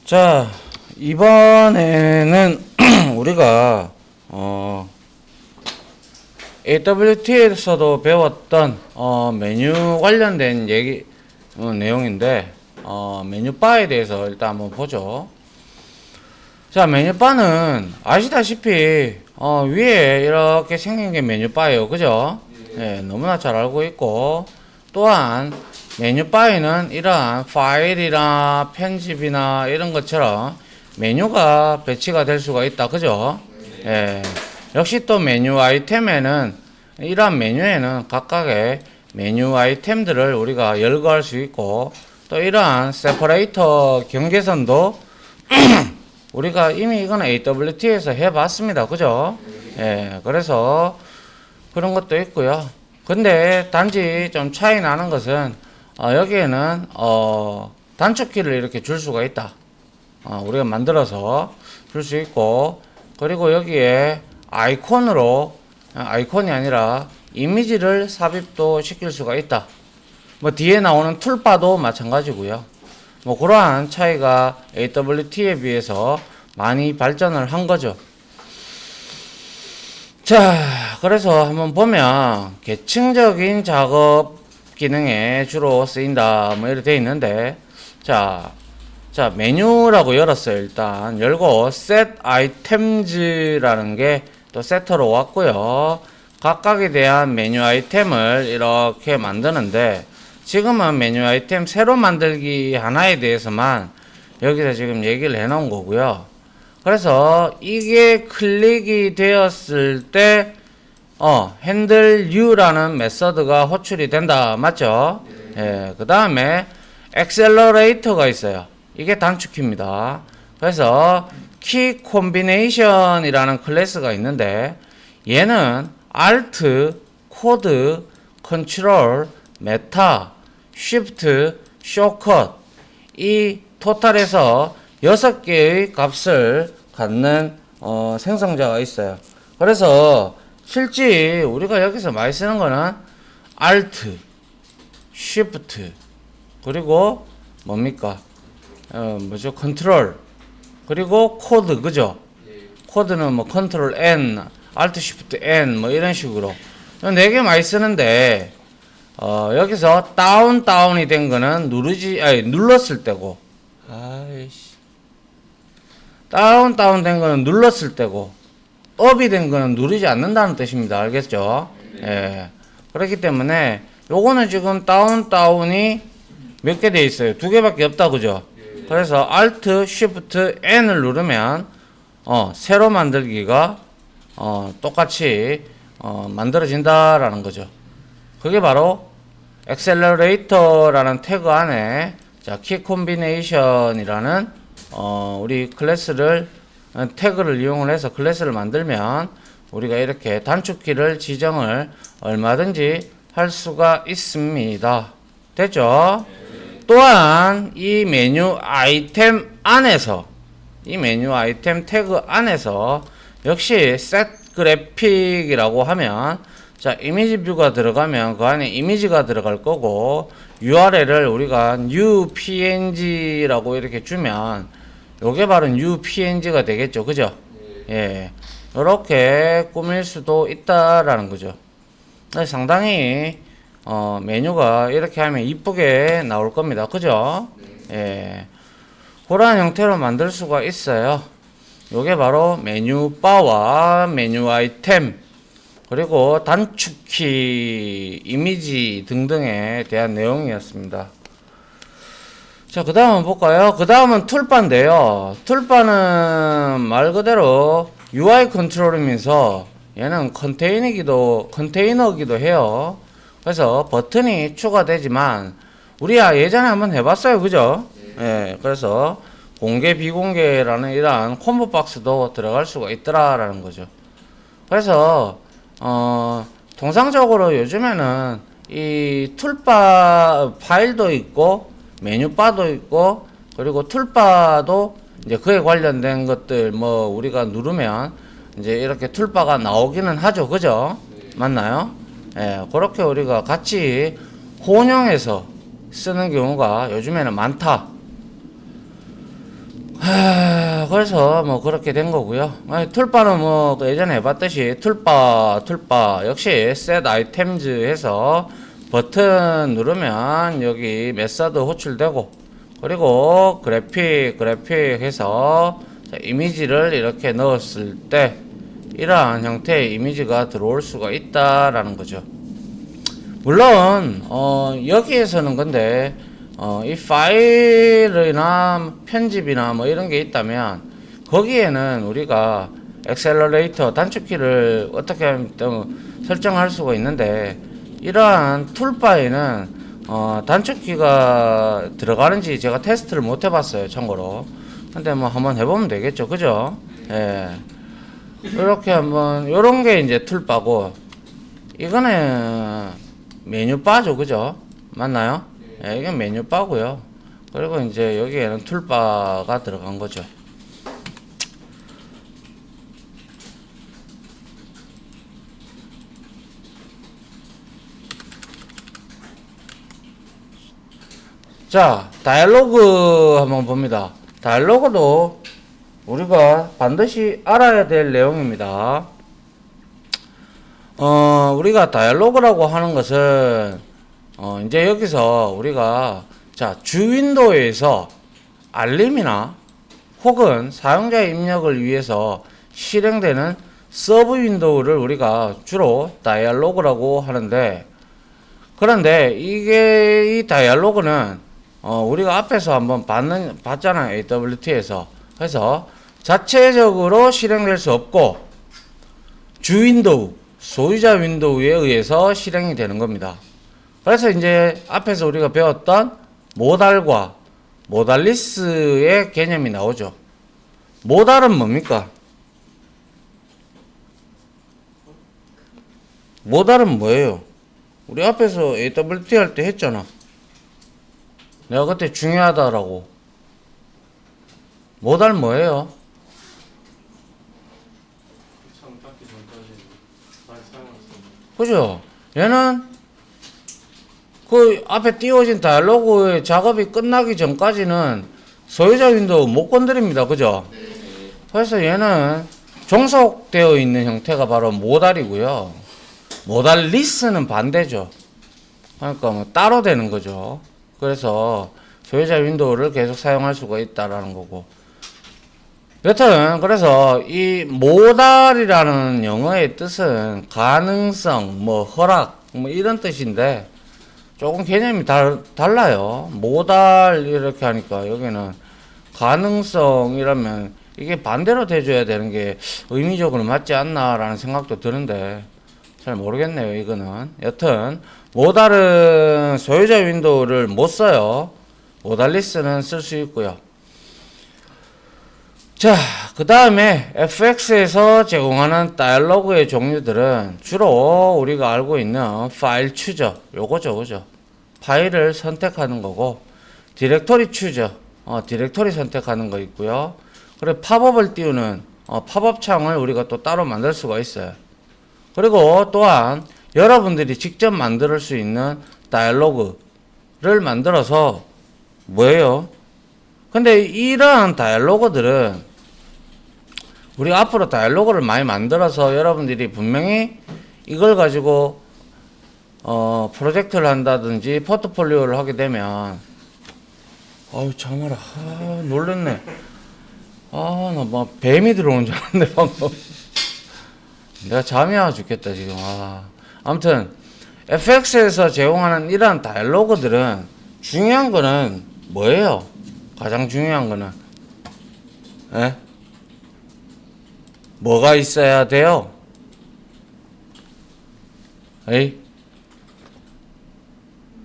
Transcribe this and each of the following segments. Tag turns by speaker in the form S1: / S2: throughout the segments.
S1: 자, 이번에는 우리가 AWT에서도 배웠던 메뉴 관련된 내용인데 메뉴바에 대해서 일단 한번 보죠. 자, 메뉴바는 아시다시피 위에 이렇게 생긴 게 메뉴바예요. 그죠? 네, 너무나 잘 알고 있고, 또한 메뉴바에는 이러한 파일이나 편집이나 이런 것처럼 메뉴가 배치가 될 수가 있다. 그죠? 예. 역시 또 메뉴 아이템에는 이러한 메뉴에는 각각의 메뉴 아이템들을 우리가 열거할 수 있고, 또 이러한 세퍼레이터 경계선도 우리가 이미 이거는 AWT에서 해봤습니다. 그죠? 예. 그래서 그런 것도 있고요. 근데 단지 좀 차이 나는 것은 여기에는 단축키를 이렇게 줄 수가 있다. 우리가 만들어서 줄 수 있고, 그리고 여기에 아이콘이 아니라 이미지를 삽입도 시킬 수가 있다. 뭐 뒤에 나오는 툴바도 마찬가지고요. 뭐 그러한 차이가 AWT에 비해서 많이 발전을 한 거죠. 자, 그래서 한번 보면 계층적인 작업 기능에 주로 쓰인다 뭐 이렇게 되어 있는데, 자 메뉴라고 열었어요. 일단 열고 set items라는 게 또 세터로 왔고요. 각각에 대한 메뉴 아이템을 이렇게 만드는데, 지금은 메뉴 아이템 새로 만들기 하나에 대해서만 여기서 지금 얘기를 해 놓은 거고요. 그래서 이게 클릭이 되었을 때 handle u라는 메서드가 호출이 된다. 맞죠? 예, 그 다음에 accelerator가 있어요. 이게 단축키입니다. 그래서 key combination이라는 클래스가 있는데, 얘는 alt, code, control, meta, shift, shortcut 이 토탈에서 6개의 값을 갖는 생성자가 있어요. 그래서 실제 우리가 여기서 많이 쓰는 거는 alt, shift, 그리고 뭡니까? control, 그리고 코드. 그죠? 코드는 뭐 control N, alt, shift N 뭐 이런 식으로 4개 많이 쓰는데, 여기서 다운이 된 거는 눌렀을 때고, 다운 된 거는 눌렀을 때고, 업이 된 거는 누르지 않는다는 뜻입니다. 알겠죠? 예. 그렇기 때문에 요거는 지금 다운이 몇 개 돼 있어요? 2개밖에 없다. 그죠? 그래서 Alt, Shift, N을 누르면 새로 만들기가 똑같이 만들어진다라는 거죠. 그게 바로 Accelerator라는 태그 안에 Key Combination이라는 우리 클래스를 태그를 이용을 해서 클래스를 만들면 우리가 이렇게 단축키를 지정을 얼마든지 할 수가 있습니다. 됐죠? 또한 이 메뉴 아이템 안에서, 이 메뉴 아이템 태그 안에서 역시 set graphic이라고 하면, 자, 이미지 뷰가 들어가면 그 안에 이미지가 들어갈 거고, URL을 우리가 new png라고 이렇게 주면 요게 바로 new png가 되겠죠. 그죠? 예. 이렇게 꾸밀 수도 있다라는 거죠. 상당히 메뉴가 이렇게 하면 이쁘게 나올 겁니다. 그죠? 예. 그러한 형태로 만들 수가 있어요. 요게 바로 메뉴 바와 메뉴 아이템, 그리고 단축키, 이미지 등등에 대한 내용이었습니다. 자, 그 다음 한번 볼까요? 그 다음은 툴바인데요. 툴바는 말 그대로 UI 컨트롤이면서 얘는 컨테이너기도 해요. 그래서 버튼이 추가되지만 우리야 예전에 한번 해봤어요. 그죠? 예, 그래서 공개 비공개라는 이러한 콤보 박스도 들어갈 수가 있더라라는 거죠. 그래서 통상적으로 요즘에는 이 툴바 파일도 있고 메뉴바도 있고, 그리고 툴바도 이제 그에 관련된 것들 뭐 우리가 누르면 이제 이렇게 툴바가 나오기는 하죠. 그죠? 맞나요? 예, 그렇게 우리가 같이 혼용해서 쓰는 경우가 요즘에는 많다. 그래서 뭐 그렇게 된 거고요. 툴바는 뭐 예전에 해봤듯이 툴바 역시 set items 해서 버튼 누르면 여기 메서드 호출되고, 그리고 그래픽 해서 이미지를 이렇게 넣었을 때 이러한 형태의 이미지가 들어올 수가 있다라는 거죠. 물론 여기에서는 근데 이 파일이나 편집이나 뭐 이런 게 있다면 거기에는 우리가 엑셀러레이터 단축키를 어떻게 설정할 수가 있는데, 이러한 툴바에는 단축키가 들어가는지 제가 테스트를 못 해봤어요, 참고로. 근데 뭐 한번 해보면 되겠죠, 그죠? 예. 이렇게 한번 요런 게 이제 툴바고, 이거는 메뉴 바죠, 그죠? 맞나요? 예, 이건 메뉴 바고요. 그리고 이제 여기에는 툴바가 들어간 거죠. 자, 다이얼로그 한번 봅니다. 다이얼로그도 우리가 반드시 알아야 될 내용입니다. 우리가 다이얼로그라고 하는 것은 이제 여기서 우리가 자, 주 윈도우에서 알림이나 혹은 사용자의 입력을 위해서 실행되는 서브 윈도우를 우리가 주로 다이얼로그라고 하는데, 그런데 이게 이 다이얼로그는 우리가 앞에서 한번 봤잖아요, AWT에서. 그래서 자체적으로 실행될 수 없고 주 윈도우, 소유자 윈도우에 의해서 실행이 되는 겁니다. 그래서 이제 앞에서 우리가 배웠던 모달과 모달리스의 개념이 나오죠. 모달은 뭡니까? 모달은 뭐예요? 우리 앞에서 AWT 할 때 했잖아. 내가 그때 중요하다라고. 모달 뭐예요? 그죠? 얘는 그 앞에 띄워진 다이얼로그의 작업이 끝나기 전까지는 소유자 윈도우 못 건드립니다. 그죠? 그래서 얘는 종속되어 있는 형태가 바로 모달이고요. 모달리스는 반대죠. 그러니까 뭐 따로 되는 거죠. 그래서 소유자 윈도우를 계속 사용할 수가 있다라는 거고. 여튼 그래서 이 모달이라는 영어의 뜻은 가능성, 뭐 허락, 뭐 이런 뜻인데 조금 개념이 달라요. 모달 이렇게 하니까 여기는 가능성이라면 이게 반대로 돼줘야 되는 게 의미적으로 맞지 않나라는 생각도 드는데 잘 모르겠네요, 이거는. 여튼 모달은 소유자 윈도우를 못 써요. 모달리스는 쓸 수 있고요. 자, 그 다음에 FX에서 제공하는 다이얼로그의 종류들은 주로 우리가 알고 있는 파일 추적, 요거죠, 그죠? 파일을 선택하는 거고, 디렉토리 추적, 디렉토리 선택하는 거 있고요. 그리고 팝업을 띄우는 팝업 창을 우리가 또 따로 만들 수가 있어요. 그리고 또한 여러분들이 직접 만들 수 있는 다이얼로그를 만들어서 뭐예요? 근데 이러한 다이얼로그들은 우리가 앞으로 다이얼로그를 많이 만들어서 여러분들이 분명히 이걸 가지고 프로젝트를 한다든지 포트폴리오를 하게 되면 아우 참아라, 놀랬네. 나 뭐 뱀이 들어온 줄 알았네 방금. 내가 잠이 와 죽겠다 지금. 아무튼 FX에서 제공하는 이러한 다이얼로그들은 중요한 거는 뭐예요? 가장 중요한 거는 뭐가 있어야 돼요?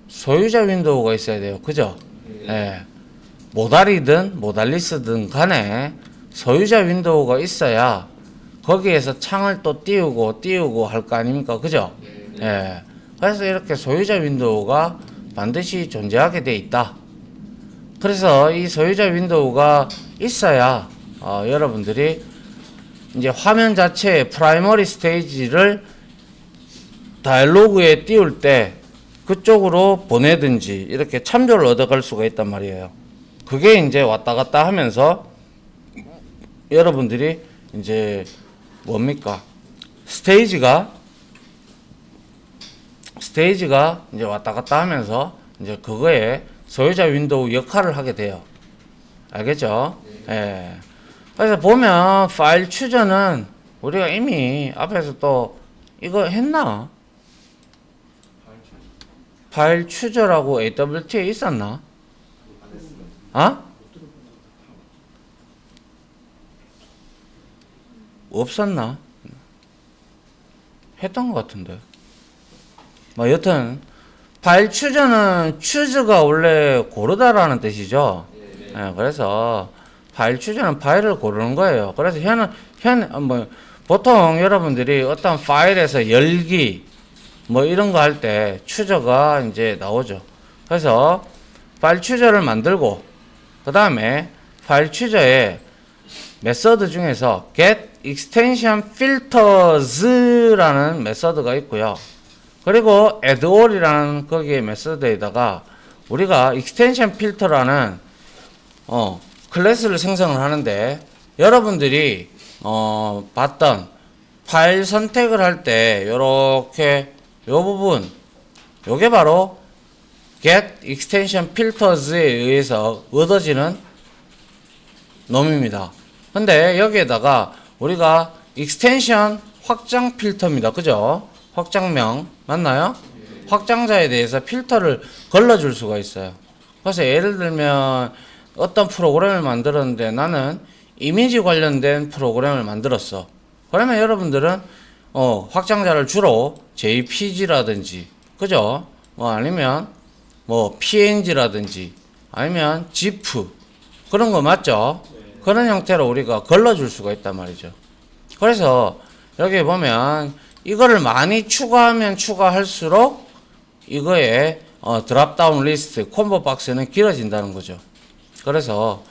S1: 소유자 윈도우가 있어야 돼요. 그죠? 모달이든 모달리스든 간에 소유자 윈도우가 있어야 거기에서 창을 또 띄우고 할 거 아닙니까? 그죠? 그래서 이렇게 소유자 윈도우가 반드시 존재하게 돼 있다. 그래서 이 소유자 윈도우가 있어야 여러분들이 이제 화면 자체의 프라이머리 스테이지를 다이얼로그에 띄울 때 그쪽으로 보내든지 이렇게 참조를 얻어갈 수가 있단 말이에요. 그게 이제 왔다 갔다 하면서 여러분들이 이제 뭡니까? 스테이지가 이제 왔다 갔다 하면서 이제 그거에 소유자 윈도우 역할을 하게 돼요. 알겠죠? 예. 그래서 보면 파일 추저는 우리가 이미 앞에서 또 이거 했나? 파일 추저라고 AWT에 있었나? 없었나? 했던 것 같은데. 뭐 여튼 파일 추저는 추즈가 원래 고르다라는 뜻이죠. 예, 그래서 파일 추저는 파일을 고르는 거예요. 그래서 뭐 보통 여러분들이 어떤 파일에서 열기 뭐 이런 거 할 때 추저가 이제 나오죠. 그래서 파일 추저를 만들고 그 다음에 파일 추저에 메서드 중에서 get extension filters라는 메서드가 있고요. 그리고 add all이라는 거기에 메서드에다가 우리가 extension filter라는 클래스를 생성을 하는데 여러분들이 봤던 파일 선택을 할 때 요렇게 요 부분 요게 바로 get extension filters에 의해서 얻어지는 놈입니다. 근데 여기에다가 우리가 extension 확장 필터입니다. 그죠? 확장명 맞나요? 확장자에 대해서 필터를 걸러줄 수가 있어요. 그래서 예를 들면 어떤 프로그램을 만들었는데 나는 이미지 관련된 프로그램을 만들었어. 그러면 여러분들은 확장자를 주로 JPG라든지 그죠? 뭐 아니면 뭐 PNG라든지 아니면 ZIP 그런 거 맞죠? 그런 형태로 우리가 걸러줄 수가 있단 말이죠. 그래서 여기 보면 이거를 많이 추가하면 추가할수록 이거의 드랍다운 리스트 콤보 박스는 길어진다는 거죠. 그래서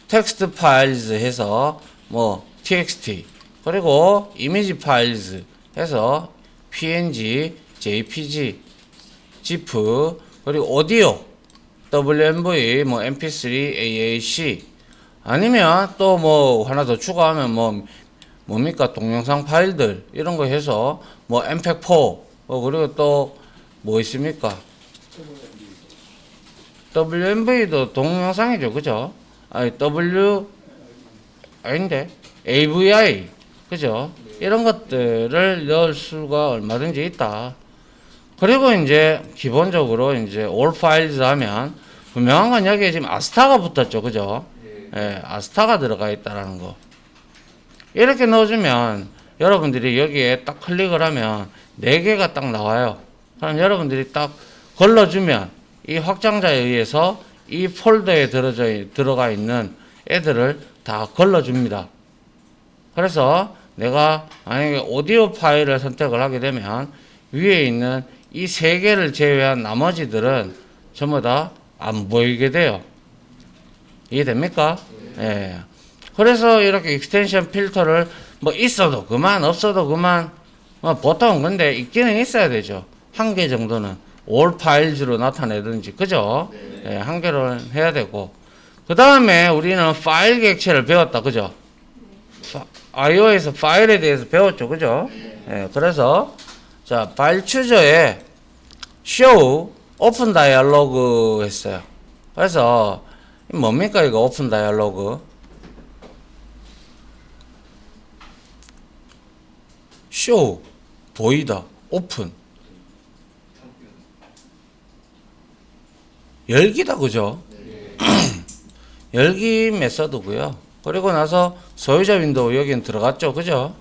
S1: 텍스트 파일즈 해서 뭐 txt 그리고 이미지 파일즈 해서 png, jpg, zip 그리고 오디오 wmv, 뭐 mp3, AAC 아니면 또 뭐 하나 더 추가하면 뭡니까 동영상 파일들 이런 거 해서 뭐 mp4 그리고 또 뭐 있습니까? WMV도 동영상이죠, 그죠? 아니 아닌데 AVI 그죠? 이런 것들을 넣을 수가 얼마든지 있다. 그리고 이제 기본적으로 이제 all files 하면 분명한 건 여기에 지금 아스타가 붙었죠, 그죠? 예, 아스타가 들어가 있다라는 거. 이렇게 넣어주면 여러분들이 여기에 딱 클릭을 하면 4개가 딱 나와요. 그럼 여러분들이 딱 걸러주면 이 확장자에 의해서 이 폴더에 들어가 있는 애들을 다 걸러줍니다. 그래서 내가 만약에 오디오 파일을 선택을 하게 되면 위에 있는 이 3개를 제외한 나머지들은 전부 다 안 보이게 돼요. 이해됩니까? 예. 그래서 이렇게 익스텐션 필터를 뭐 있어도 그만 없어도 그만 보통 근데 있기는 있어야 되죠. 1개 정도는 all files로 나타내든지 그죠? 예, 1개를 해야 되고 그 다음에 우리는 파일 객체를 배웠다 그죠? iO에서 파일에 대해서 배웠죠 그죠? 예, 그래서 자 파일 추저에 show open dialog 했어요. 그래서 뭡니까 이거 오픈 다이얼로그 쇼 보이다 오픈 열기다 그죠? 열기 메서드고요. 그리고 나서 소유자 윈도우 여기는 들어갔죠 그죠?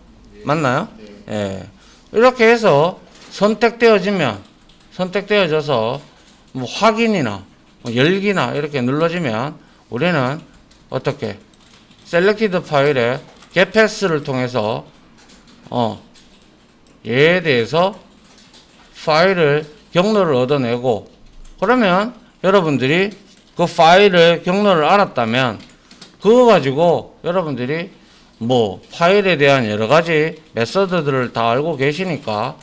S1: 맞나요? 예. 이렇게 해서 선택되어져서 뭐 확인이나 뭐 열기나 이렇게 눌러지면 우리는 어떻게 셀렉티드 파일에 getPass를 통해서 얘에 대해서 파일을 경로를 얻어내고 그러면 여러분들이 그 파일의 경로를 알았다면 그거 가지고 여러분들이 뭐 파일에 대한 여러 가지 메서드들을 다 알고 계시니까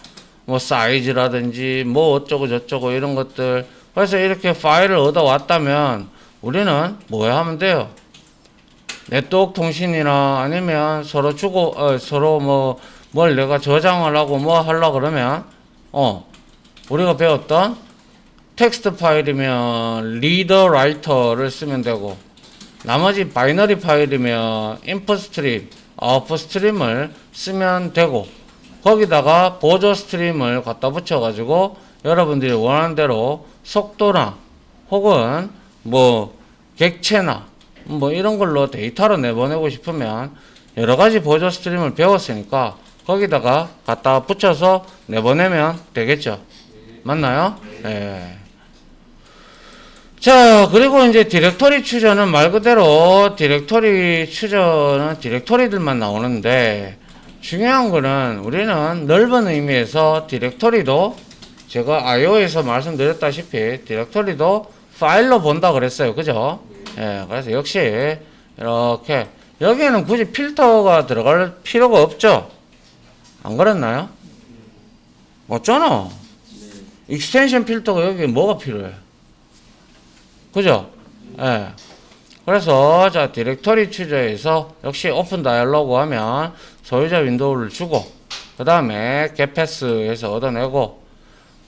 S1: 뭐 사이즈라든지 뭐 어쩌고 저쩌고 이런 것들 그래서 이렇게 파일을 얻어왔다면 우리는 뭐 하면 돼요? 네트워크 통신이나 아니면 서로 서로 뭘 내가 저장을 하고 뭐 하려고 그러면, 우리가 배웠던 텍스트 파일이면 리더 라이터를 쓰면 되고, 나머지 바이너리 파일이면 인풋 스트림, 아웃풋 스트림을 쓰면 되고, 거기다가 보조 스트림을 갖다 붙여가지고 여러분들이 원하는 대로 속도나 혹은 객체나 이런 걸로 데이터로 내보내고 싶으면 여러 가지 보조 스트림을 배웠으니까 거기다가 갖다 붙여서 내보내면 되겠죠. 맞나요? 네. 자, 그리고 이제 디렉토리 추저는 말 그대로 디렉토리 추저는 디렉토리들만 나오는데, 중요한 거는 우리는 넓은 의미에서 디렉토리도 제가 IO에서 말씀드렸다시피 디렉토리도 파일로 본다 그랬어요. 그죠? 예, 그래서 역시 이렇게 여기에는 굳이 필터가 들어갈 필요가 없죠. 안 그랬나요? 맞잖아. 익스텐션 필터가 여기 뭐가 필요해? 그죠? 예. 그래서 자 디렉토리 추저에서 역시 오픈 다이얼로그 하면 소유자 윈도우를 주고 그 다음에 get pass에서 얻어내고,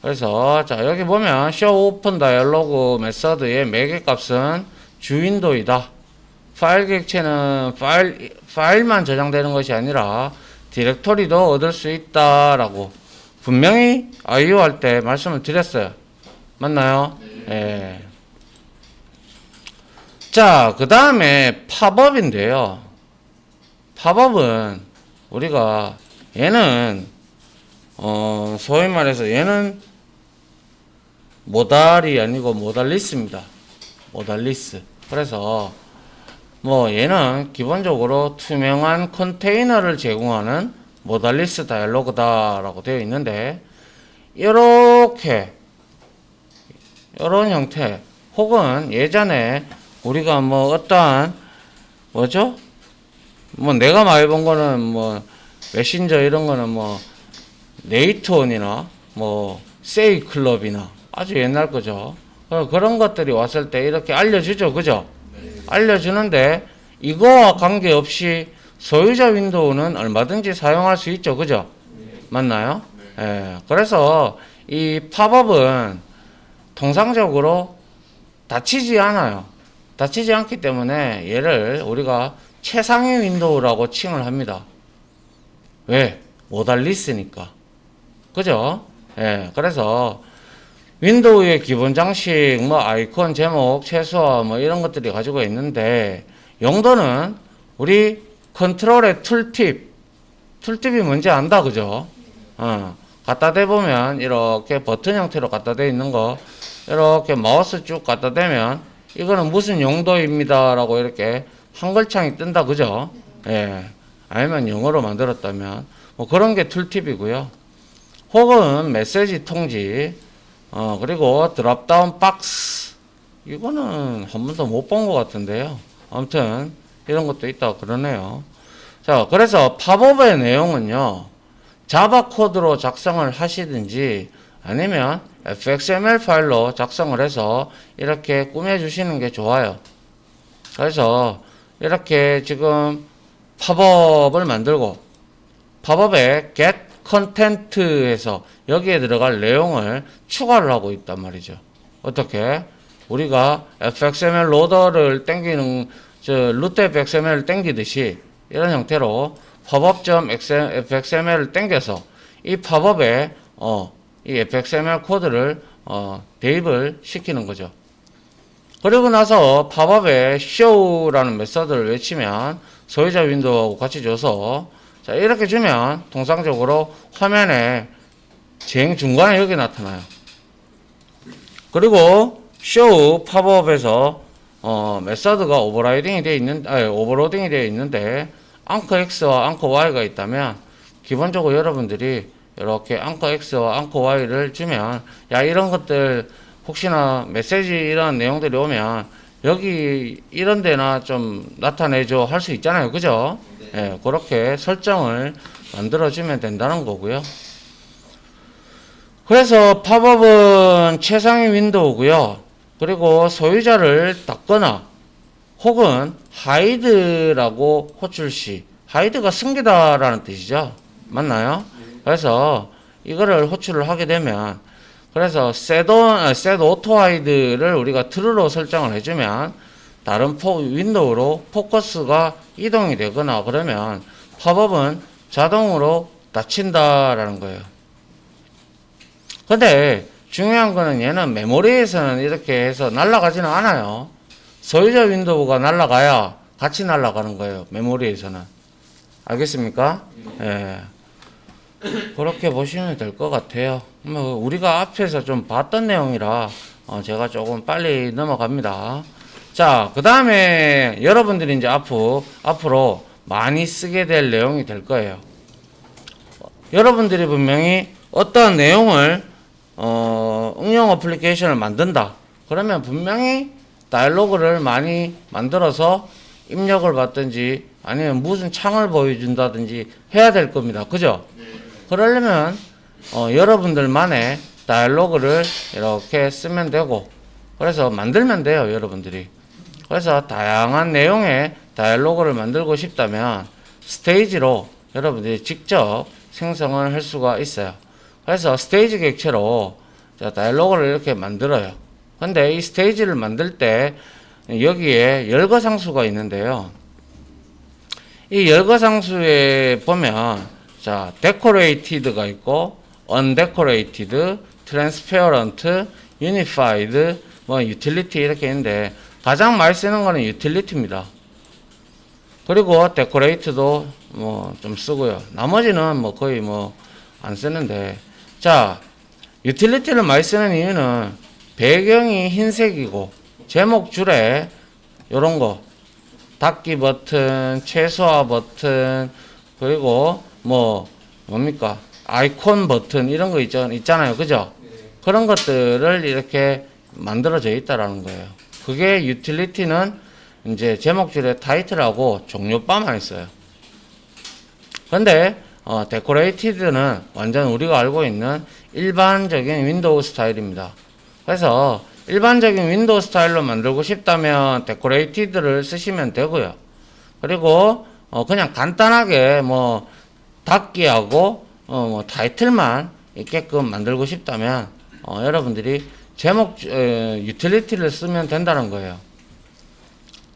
S1: 그래서 자 여기 보면 show open dialog 메서드의 매개값은 주 윈도우이다. 파일 객체는 파일만 저장되는 것이 아니라 디렉토리도 얻을 수 있다라고 분명히 IO 할 때 말씀을 드렸어요. 맞나요? 예. 자, 그 다음에 팝업인데요. 팝업은 우리가 얘는 소위 말해서 얘는 모달이 아니고 모달리스입니다. 모달리스. 그래서 얘는 기본적으로 투명한 컨테이너를 제공하는 모달리스 다이얼로그다라고 되어 있는데, 이렇게 이런 형태 혹은 예전에 우리가 어떠한 내가 많이 본 거는 메신저 이런 거는 네이트온이나 세이클럽이나 아주 옛날 거죠. 그런 것들이 왔을 때 이렇게 알려주죠. 그죠? 알려주는데 이거와 관계없이 소유자 윈도우는 얼마든지 사용할 수 있죠. 그죠? 맞나요? 예. 그래서 이 팝업은 통상적으로 닫히지 않아요. 닫히지 않기 때문에 얘를 우리가 최상위 윈도우라고 칭을 합니다. 왜? 모달리스니까. 그죠? 예. 그래서 윈도우의 기본 장식, 아이콘, 제목, 최소화, 이런 것들이 가지고 있는데, 용도는 우리 컨트롤의 툴팁이 뭔지 안다. 그죠? 갖다 대보면, 이렇게 버튼 형태로 갖다 대 있는 거, 이렇게 마우스 쭉 갖다 대면, 이거는 무슨 용도입니다. 라고 이렇게 한글창이 뜬다. 그죠? 예. 아니면 영어로 만들었다면, 그런 게 툴팁이고요. 혹은 메시지 통지, 그리고 드랍다운 박스. 이거는 한 번도 못 본 것 같은데요. 아무튼, 이런 것도 있다고 그러네요. 자, 그래서 팝업의 내용은요, 자바 코드로 작성을 하시든지, 아니면 fxml 파일로 작성을 해서 이렇게 꾸며주시는 게 좋아요. 그래서, 이렇게 지금 팝업을 만들고, 팝업에 get content에서 여기에 들어갈 내용을 추가를 하고 있단 말이죠. 어떻게? 우리가 fxml 로더를 땡기는 루트 fxml을 땡기듯이 이런 형태로 pop.fxml을 땡겨서 이 팝업에 이 fxml 코드를 대입을 시키는 거죠. 그리고 나서 팝업에 show라는 메서드를 외치면 소유자 윈도우하고 같이 줘서 자, 이렇게 주면 통상적으로 화면에 중간에 여기 나타나요. 그리고 show 팝업에서 메서드가 오버로딩이 되어 있는데 anchor x와 anchor y가 있다면 기본적으로 여러분들이 이렇게 anchor x와 anchor y를 주면 이런 것들 혹시나 메시지 이런 내용들이 오면 여기 이런 데나 좀 나타내줘 할 수 있잖아요. 그죠? 예, 그렇게 설정을 만들어주면 된다는 거고요. 그래서 팝업은 최상위 윈도우고요. 그리고 소유자를 닫거나 혹은 hide라고 호출시, hide가 숨기다라는 뜻이죠. 맞나요? 그래서 이거를 호출을 하게 되면, 그래서 set auto hide를 우리가 true로 설정을 해주면 다른 윈도우로 포커스가 이동이 되거나 그러면 팝업은 자동으로 닫힌다라는 거예요. 근데 중요한 거는 얘는 메모리에서는 이렇게 해서 날아가지는 않아요. 소유자 윈도우가 날아가야 같이 날아가는 거예요. 메모리에서는. 알겠습니까? 예. 그렇게 보시면 될 것 같아요. 뭐 우리가 앞에서 좀 봤던 내용이라 제가 조금 빨리 넘어갑니다. 자, 그 다음에 여러분들이 이제 앞으로 많이 쓰게 될 내용이 될 거예요. 여러분들이 분명히 어떤 내용을 응용 어플리케이션을 만든다. 그러면 분명히 다이얼로그를 많이 만들어서 입력을 받든지 아니면 무슨 창을 보여준다든지 해야 될 겁니다. 그죠? 그러려면 여러분들만의 다이얼로그를 이렇게 쓰면 되고, 그래서 만들면 돼요, 여러분들이. 그래서 다양한 내용의 다이얼로그를 만들고 싶다면 스테이지로 여러분들이 직접 생성을 할 수가 있어요. 그래서 스테이지 객체로 다이얼로그를 이렇게 만들어요. 근데 이 스테이지를 만들 때 여기에 열거상수가 있는데요. 이 열거상수에 보면 자, decorated가 있고 undecorated, transparent, unified, 뭐 utility 이렇게 있는데 가장 많이 쓰는 거는 utility입니다. 그리고 decorate도 뭐 좀 쓰고요. 나머지는 뭐 거의 뭐 안 쓰는데, 자, utility를 많이 쓰는 이유는 배경이 흰색이고 제목줄에 요런 거 닫기 버튼, 최소화 버튼, 그리고 뭐 뭡니까 아이콘 버튼 이런 거 있잖아요. 그죠? 그런 것들을 이렇게 만들어져 있다라는 거예요. 그게 utility는 이제 제목줄에 타이틀하고 종료바만 있어요. 근데 decorated는 완전 우리가 알고 있는 일반적인 윈도우 스타일입니다. 그래서 일반적인 윈도우 스타일로 만들고 싶다면 decorated를 쓰시면 되고요. 그리고 그냥 간단하게 뭐 닫기하고 뭐 타이틀만 있게끔 만들고 싶다면 여러분들이 제목 utility를 쓰면 된다는 거예요.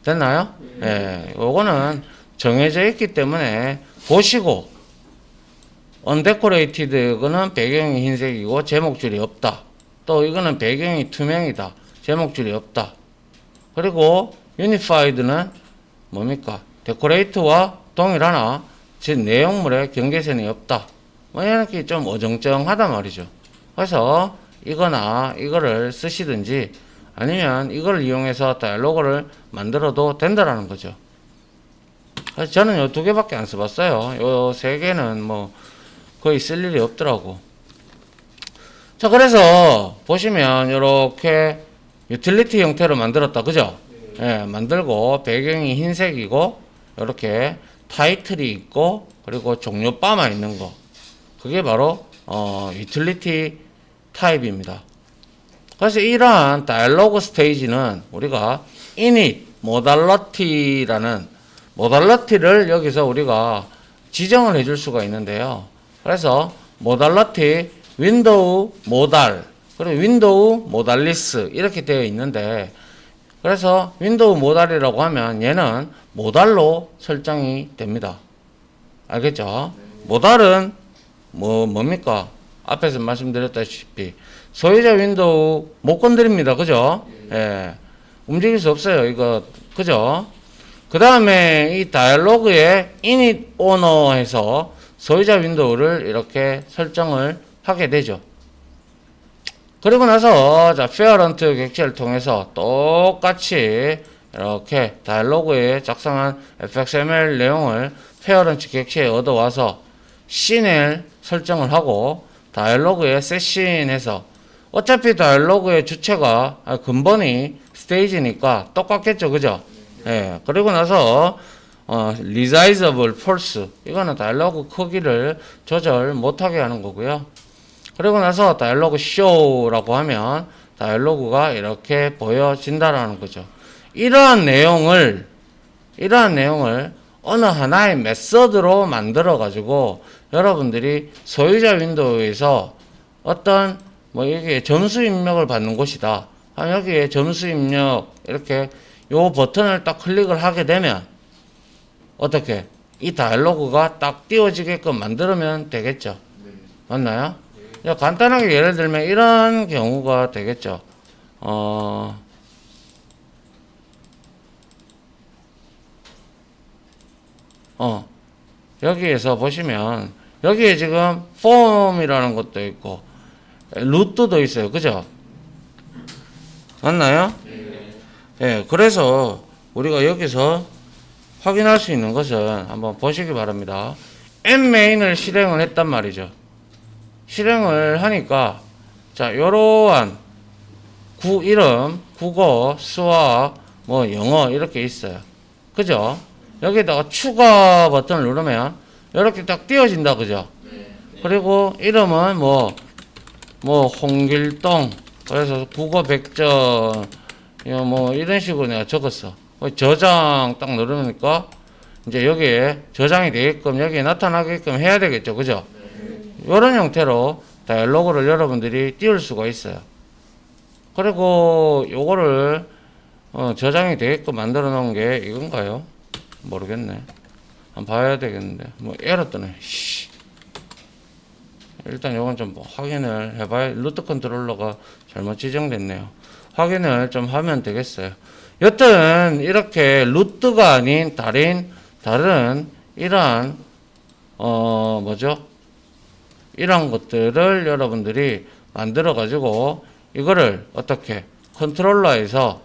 S1: 됐나요? 예, 요거는 정해져 있기 때문에 보시고 undecorated 이거는 배경이 흰색이고 제목줄이 없다. 또 이거는 배경이 투명이다. 제목줄이 없다. 그리고 unified는 뭡니까? 데코레이트와 동일하나 즉 내용물에 경계선이 없다. 뭐 이렇게 좀 어정쩡하단 말이죠. 그래서 이거나 이거를 쓰시든지 아니면 이걸 이용해서 다이얼로그를 만들어도 된다라는 거죠. 그래서 저는 요 두 개밖에 안 써봤어요. 요 세 개는 뭐 거의 쓸 일이 없더라고. 자, 그래서 보시면 이렇게 유틸리티 형태로 만들었다. 그죠? 예, 만들고 배경이 흰색이고 이렇게 타이틀이 있고 그리고 종료바만 있는 거. 그게 바로 유틸리티 타입입니다. 그래서 이러한 다이얼로그 스테이지는 우리가 init modality라는 modality를 여기서 우리가 지정을 해줄 수가 있는데요. 그래서 modality 윈도우 모달 그리고 윈도우 모달리스 이렇게 되어 있는데, 그래서 윈도우 모달이라고 하면 얘는 모달로 설정이 됩니다. 알겠죠? 모달은 뭡니까? 앞에서 말씀드렸다시피 소유자 윈도우 못 건드립니다. 그죠? 예. 움직일 수 없어요. 이거 그죠? 그 다음에 이 다이얼로그에 init owner 해서 소유자 윈도우를 이렇게 설정을 하게 되죠. 그리고 나서 자 parent 객체를 통해서 똑같이 이렇게 다이얼로그에 작성한 fxml 내용을 parent 객체에 얻어와서 씬을 설정을 하고 다이얼로그에 set씬 해서 어차피 다이얼로그의 주체가 근본이 스테이지니까 똑같겠죠. 그죠? 예. 그리고 나서 resizable false 이거는 다이얼로그 크기를 조절 못하게 하는 거고요. 그리고 나서 다이얼로그 show라고 하면 다이얼로그가 이렇게 보여진다라는 거죠. 이러한 내용을 어느 하나의 메서드로 만들어 가지고 여러분들이 소유자 윈도우에서 어떤 뭐 여기에 점수 입력을 받는 곳이다. 여기에 점수 입력 이렇게 요 버튼을 딱 클릭을 하게 되면 어떻게 이 다이얼로그가 딱 띄워지게끔 만들면 되겠죠. 맞나요? 간단하게 예를 들면 이런 경우가 되겠죠. 여기에서 보시면 여기에 지금 폼이라는 것도 있고 루트도 있어요. 그죠? 맞나요? 예, 그래서 우리가 여기서 확인할 수 있는 것은 한번 보시기 바랍니다. nmain을 실행을 했단 말이죠. 실행을 하니까 자, 요러한 이름, 국어, 수학, 뭐 영어 이렇게 있어요. 그죠? 여기다가 추가 버튼을 누르면 이렇게 딱 띄워진다. 그죠? 그리고 이름은 뭐 홍길동, 그래서 국어 100점 뭐 이런 식으로 내가 적었어. 저장 딱 누르니까 이제 여기에 저장이 되게끔 여기에 나타나게끔 해야 되겠죠. 그죠? 이런 형태로 다이얼로그를 여러분들이 띄울 수가 있어요. 그리고 요거를 저장이 되게끔 만들어 놓은 게 이건가요? 모르겠네. 한번 봐야 되겠는데. 뭐 에러 뜨네. 일단 요건 좀 확인을 해봐야. 루트 컨트롤러가 잘못 지정됐네요. 확인을 좀 하면 되겠어요. 여튼 이렇게 루트가 아닌 다른 이러한 이러한 것들을 여러분들이 만들어 가지고 이거를 어떻게 컨트롤러에서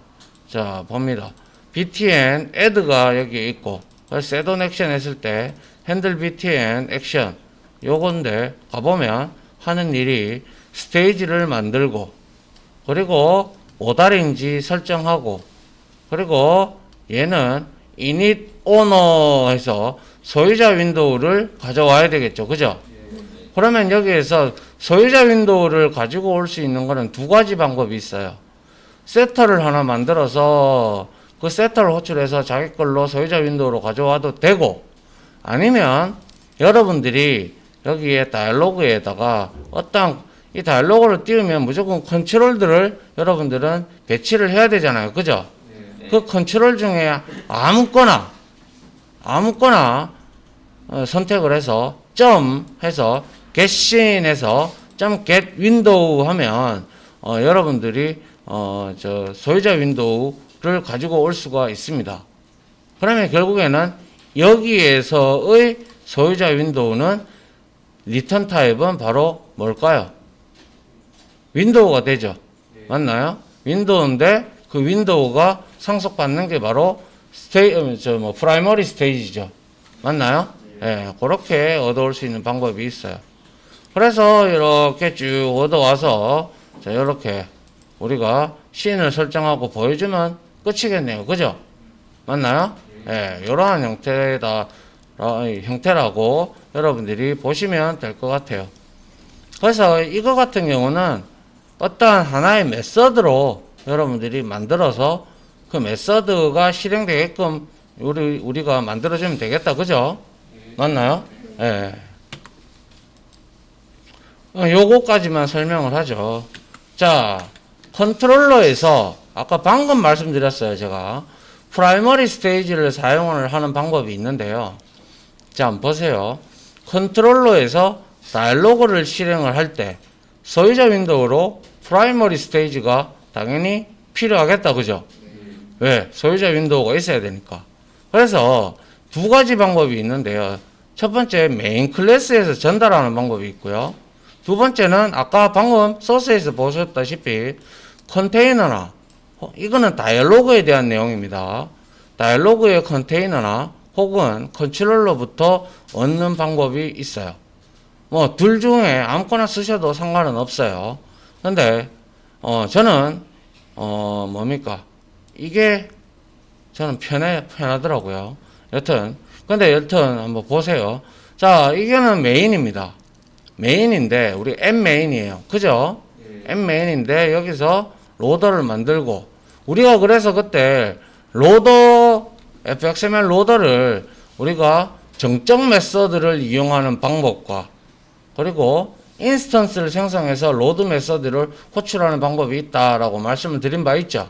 S1: 자 봅니다. btn add가 여기 있고 set on action 했을 때 handle btn action 요건데 가보면 하는 일이 스테이지를 만들고 그리고 오달인지 설정하고 그리고 얘는 init owner 해서 소유자 윈도우를 가져와야 되겠죠. 그죠? 그러면 여기에서 소유자 윈도우를 가지고 올 수 있는 거는 두 가지 방법이 있어요. 세터를 하나 만들어서 그 세터를 호출해서 자기 걸로 소유자 윈도우로 가져와도 되고 아니면 여러분들이 여기에 다이얼로그에다가 이 다이얼로그를 띄우면 무조건 컨트롤들을 여러분들은 배치를 해야 되잖아요. 그죠? 그 컨트롤 중에 아무거나 선택을 해서 해서 getScene에서 get window 하면 여러분들이 소유자 윈도우를 가지고 올 수가 있습니다. 그러면 결국에는 여기에서의 소유자 윈도우는 리턴 타입은 바로 뭘까요? 윈도우가 되죠. 맞나요? 윈도우인데 그 윈도우가 상속받는 게 바로 프라이머리 스테이지죠. 맞나요? 예, 그렇게 얻어올 수 있는 방법이 있어요. 그래서 이렇게 쭉 얻어와서 자, 이렇게 우리가 씬을 설정하고 보여주면 끝이겠네요. 그죠? 맞나요? 예, 이러한 형태라고 여러분들이 보시면 될 것 같아요. 그래서 이거 같은 경우는 어떠한 하나의 메서드로 여러분들이 만들어서 그 메서드가 실행되게끔 우리가 만들어주면 되겠다. 그죠? 맞나요? 예. 요거까지만 설명을 하죠. 자, 컨트롤러에서 아까 방금 말씀드렸어요. 제가 프라이머리 스테이지를 사용을 하는 방법이 있는데요. 자, 한번 보세요. 컨트롤러에서 다이얼로그를 실행을 할 때 소유자 윈도우로 프라이머리 스테이지가 당연히 필요하겠다. 그죠? 왜? 소유자 윈도우가 있어야 되니까. 그래서 두 가지 방법이 있는데요. 첫 번째 메인 클래스에서 전달하는 방법이 있고요. 두 번째는 아까 방금 소스에서 보셨다시피 컨테이너나 이거는 다이얼로그에 대한 내용입니다. 다이얼로그의 컨테이너나 혹은 컨트롤러부터 얻는 방법이 있어요. 뭐 둘 중에 아무거나 쓰셔도 상관은 없어요. 근데 저는 이게 저는 편하더라고요. 여튼 한번 보세요. 자, 이거는 메인입니다. 메인인데 우리 n메인이에요. 그죠? n메인인데 여기서 로더를 만들고 우리가 그래서 그때 로더, fxml 로더를 우리가 정적 메서드를 이용하는 방법과 그리고 인스턴스를 생성해서 로드 메서드를 호출하는 방법이 있다라고 말씀을 드린 바 있죠.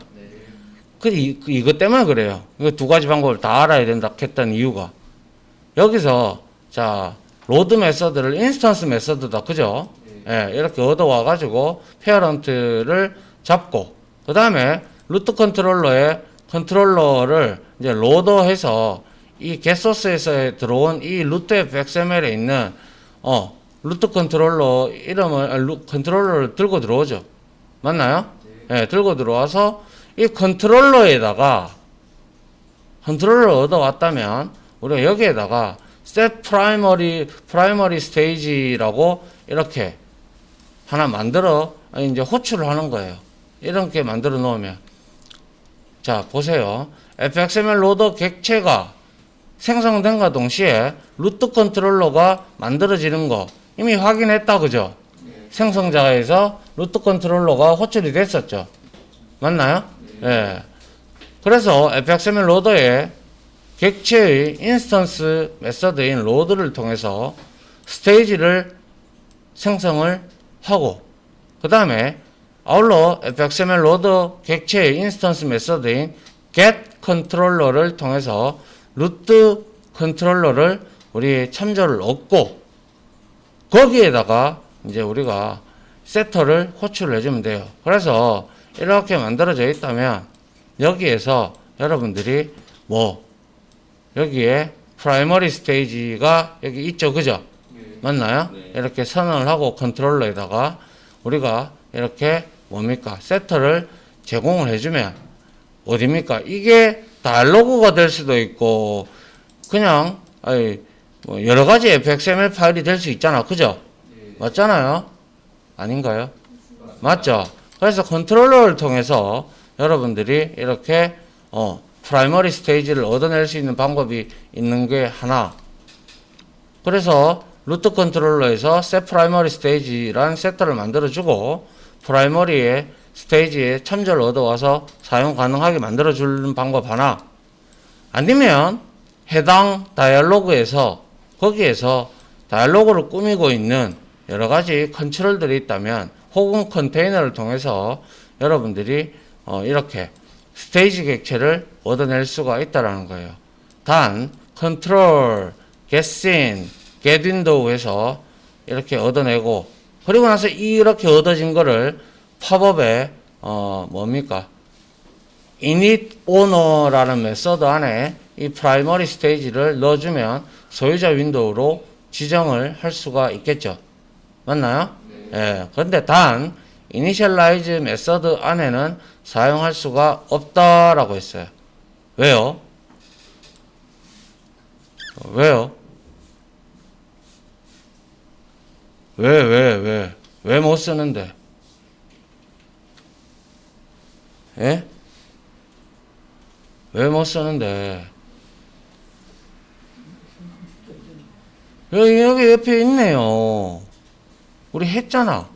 S1: 이것 때문에 그래요. 이거 두 가지 방법을 다 알아야 된다 했던 이유가 여기서 자 로드 메서드를 인스턴스 메서드다 그죠? 예, 이렇게 얻어와 가지고 페어런트를 잡고 그 다음에 루트 컨트롤러에 컨트롤러를 이제 로더해서 이 겟소스에서 들어온 이 루트 fxml에 있는 루트 컨트롤러 이름을 컨트롤러를 들고 들어오죠. 맞나요? 예, 들고 들어와서 이 컨트롤러에다가 컨트롤러를 얻어왔다면 우리가 여기에다가 set primary stage라고 이렇게 하나 만들어 이제 호출을 하는 거예요. 이렇게 만들어 놓으면 자 보세요. fxml 로더 객체가 생성된과 동시에 루트 컨트롤러가 만들어지는 거 이미 확인했다 그죠? 생성자에서 루트 컨트롤러가 호출이 됐었죠. 맞나요? 예. 그래서 fxml 로더의 객체의 인스턴스 메서드인 로드를 통해서 스테이지를 생성을 하고 그 다음에 아울러 fxml 로더 객체의 인스턴스 메서드인 get 컨트롤러를 통해서 루트 컨트롤러를 우리 참조를 얻고 거기에다가 이제 우리가 세터를 호출을 해주면 돼요. 그래서 이렇게 만들어져 있다면 여기에서 여러분들이 여기에 프라이머리 스테이지가 여기 있죠 그죠? 맞나요? 이렇게 선언을 하고 컨트롤러에다가 우리가 이렇게 세터를 제공을 해주면 어디입니까? 이게 다이얼로그가 될 수도 있고 그냥 여러 가지 fxml 파일이 될 수 있잖아 그죠? 맞잖아요? 아닌가요? 맞죠? 그래서 컨트롤러를 통해서 여러분들이 이렇게 프라이머리 스테이지를 얻어낼 수 있는 방법이 있는 게 하나. 그래서 루트 컨트롤러에서 set primary stage라는 세터를 만들어주고 프라이머리의 스테이지에 참조를 얻어와서 사용 가능하게 만들어주는 방법 하나. 아니면 해당 다이얼로그에서 거기에서 다이얼로그를 꾸미고 있는 여러 가지 컨트롤들이 있다면 혹은 컨테이너를 통해서 여러분들이 이렇게 스테이지 객체를 얻어낼 수가 있다라는 거예요. 단 컨트롤, getScene, getWindow에서 이렇게 얻어내고 그리고 나서 이렇게 얻어진 거를 팝업에 initOwner라는 메서드 안에 이 프라이머리 스테이지를 넣어주면 소유자 윈도우로 지정을 할 수가 있겠죠. 맞나요? 예. 그런데 단 initialize 메서드 안에는 사용할 수가 없다라고 했어요. 왜요? 왜요? 왜 못 쓰는데? 예? 왜 못 쓰는데? 여기 옆에 있네요. 우리 했잖아.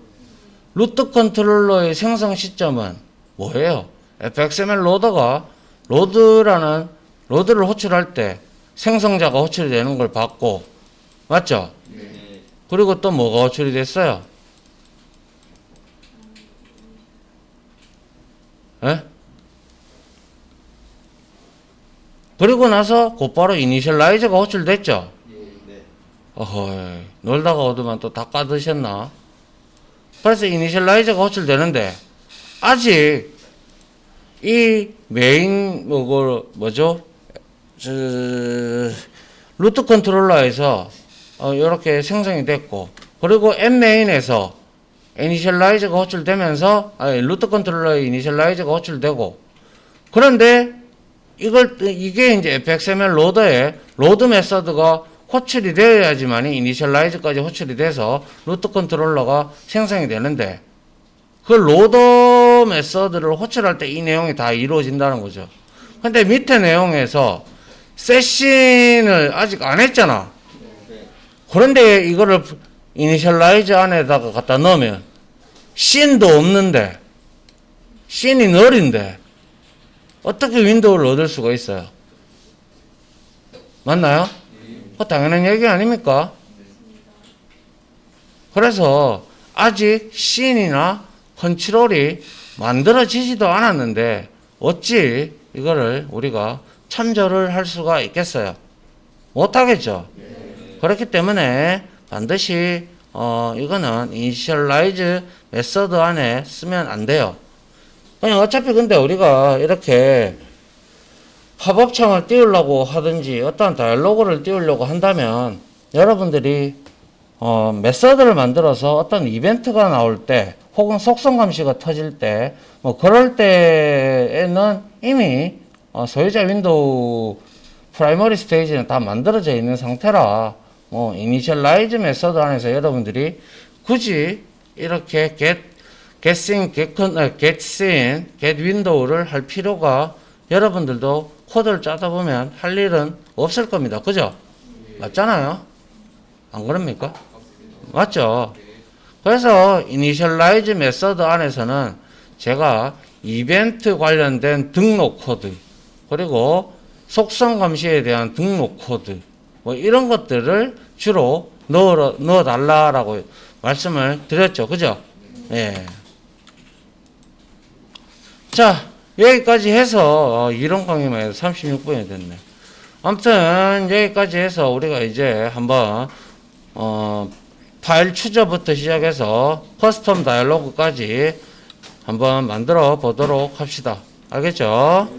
S1: 루트 컨트롤러의 생성 시점은 뭐예요? fxml 로더가 로드를 호출할 때 생성자가 호출이 되는 걸 봤고, 맞죠? 네. 그리고 또 뭐가 호출이 됐어요? 예? 그리고 나서 곧바로 이니셜라이저가 호출됐죠? 네. 어허이, 놀다가 오더만 또 다 까드셨나? 그래서 이니셜라이저가 호출되는데, 아직 이 메인, 루트 컨트롤러에서 이렇게 생성이 됐고, 그리고 nmain에서 이니셜라이저가 호출되면서, 루트 컨트롤러의 이니셜라이저가 호출되고, 그런데 이게 이제 fxml 로더에 로드 메서드가 호출이 되어야지만이 이니셜라이즈까지 호출이 돼서 루트 컨트롤러가 생성이 되는데 그 로더 메서드를 호출할 때 이 내용이 다 이루어진다는 거죠. 근데 밑에 내용에서 세신을 아직 안 했잖아. 그런데 이거를 이니셜라이즈 안에다가 갖다 넣으면 씬도 없는데 씬이 널인데 어떻게 윈도우를 얻을 수가 있어요? 맞나요? 당연한 얘기 아닙니까? 그래서 아직 씬이나 컨트롤이 만들어지지도 않았는데 어찌 이거를 우리가 참조를 할 수가 있겠어요? 못하겠죠. 그렇기 때문에 반드시 이거는 이니셜라이즈 메서드 안에 쓰면 안 돼요. 그냥 어차피 근데 우리가 이렇게 팝업창을 띄우려고 하든지 어떠한 다이얼로그를 띄우려고 한다면 여러분들이 메서드를 만들어서 어떤 이벤트가 나올 때 혹은 속성 감시가 터질 때 뭐 그럴 때에는 이미 소유자 윈도우 프라이머리 스테이지는 다 만들어져 있는 상태라 뭐 이니셜라이즈 메서드 안에서 여러분들이 굳이 이렇게 get window를 할 필요가 여러분들도 코드를 짜다 보면 할 일은 없을 겁니다. 그죠? 맞잖아요? 안 그럽니까? 맞죠? 그래서 이니셜라이즈 메서드 안에서는 제가 이벤트 관련된 등록 코드 그리고 속성 감시에 대한 등록 코드 뭐 이런 것들을 주로 넣어 달라라고 말씀을 드렸죠. 그죠? 예. 자, 여기까지 해서 이론 강의만 해도 36분이 됐네. 아무튼 여기까지 해서 우리가 이제 한번 파일 추저부터 시작해서 커스텀 다이얼로그까지 한번 만들어 보도록 합시다. 알겠죠?